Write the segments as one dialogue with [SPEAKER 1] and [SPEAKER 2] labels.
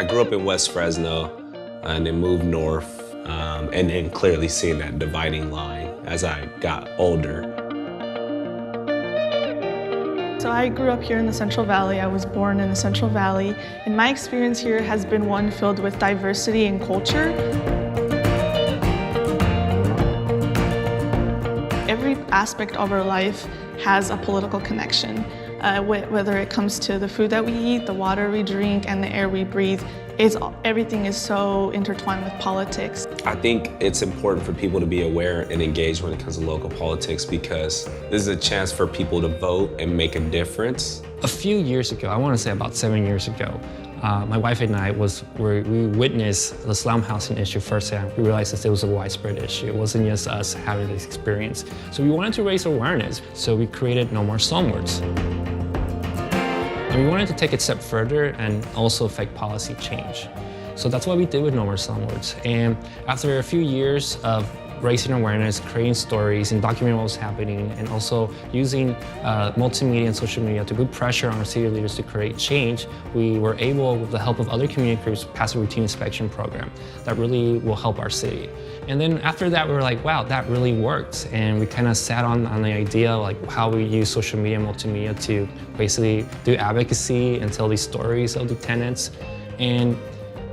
[SPEAKER 1] I grew up in West Fresno and then moved north, and then clearly seeing that dividing line as I got older.
[SPEAKER 2] So I grew up here in the Central Valley. I was born in the Central Valley, and my experience here has been one filled with diversity and culture. Every aspect of our life has a political connection, whether it comes to the food that we eat, the water we drink, and the air we breathe. Everything is so intertwined with politics.
[SPEAKER 1] I think it's important for people to be aware and engaged when it comes to local politics because this is a chance for people to vote and make a difference.
[SPEAKER 3] A few years ago, I want to say about 7 years ago, my wife and I we witnessed the slum housing issue firsthand. We realized that it was a widespread issue. It wasn't just us having this experience. So we wanted to raise awareness. So we created No More Slumlords. And we wanted to take it a step further and also affect policy change. So that's what we did with No More Slumlords. And after a few years of raising awareness, creating stories, and documenting what was happening, and also using multimedia and social media to put pressure on our city leaders to create change, we were able, with the help of other community groups, pass a routine inspection program that really will help our city. And then after that, we were like, wow, that really worked. And we kind of sat on the idea like how we use social media and multimedia to basically do advocacy and tell these stories of the tenants. And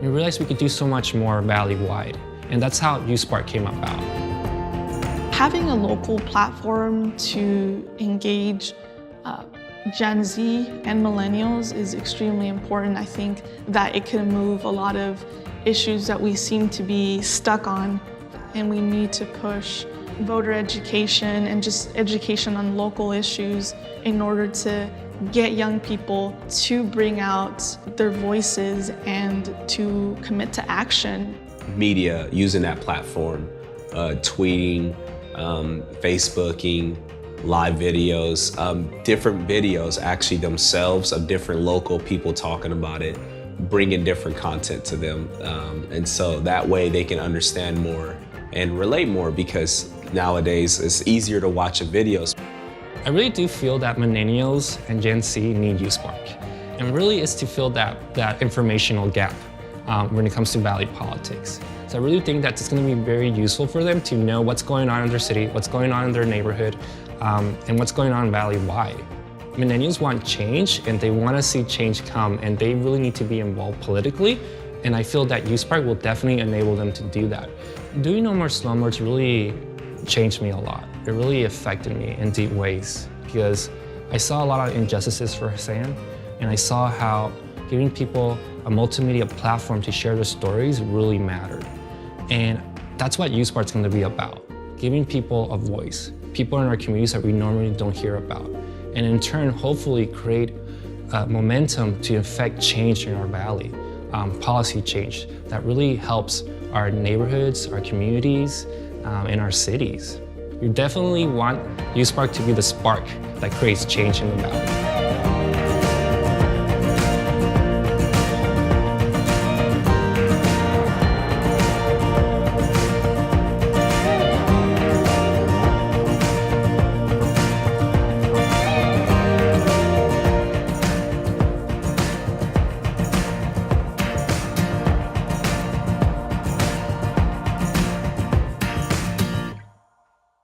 [SPEAKER 3] we realized we could do so much more valley-wide. And that's how uSpark came about.
[SPEAKER 2] Having a local platform to engage Gen Z and millennials is extremely important. I think that it can move a lot of issues that we seem to be stuck on, and we need to push voter education and just education on local issues in order to get young people to bring out their voices and to commit to action.
[SPEAKER 1] Media, using that platform, tweeting, Facebooking, live videos, different videos actually themselves of different local people talking about it, bringing different content to them. And so that way they can understand more and relate more because nowadays it's easier to watch a video.
[SPEAKER 3] I really do feel that millennials and Gen Z need uSpark. And really it's to fill that informational gap when it comes to valley politics. So I really think that it's going to be very useful for them to know what's going on in their city, what's going on in their neighborhood, and what's going on valley-wide. Millennials want change, and they want to see change come, and they really need to be involved politically, and I feel that uSpark will definitely enable them to do that. Doing No More Slumlords really changed me a lot. It really affected me in deep ways because I saw a lot of injustices firsthand, and I saw how giving people a multimedia platform to share their stories really mattered. And that's what uSpark's going to be about, giving people a voice, people in our communities that we normally don't hear about, and in turn, hopefully create momentum to affect change in our valley, policy change that really helps our neighborhoods, our communities, and our cities. We definitely want uSpark to be the spark that creates change in the valley.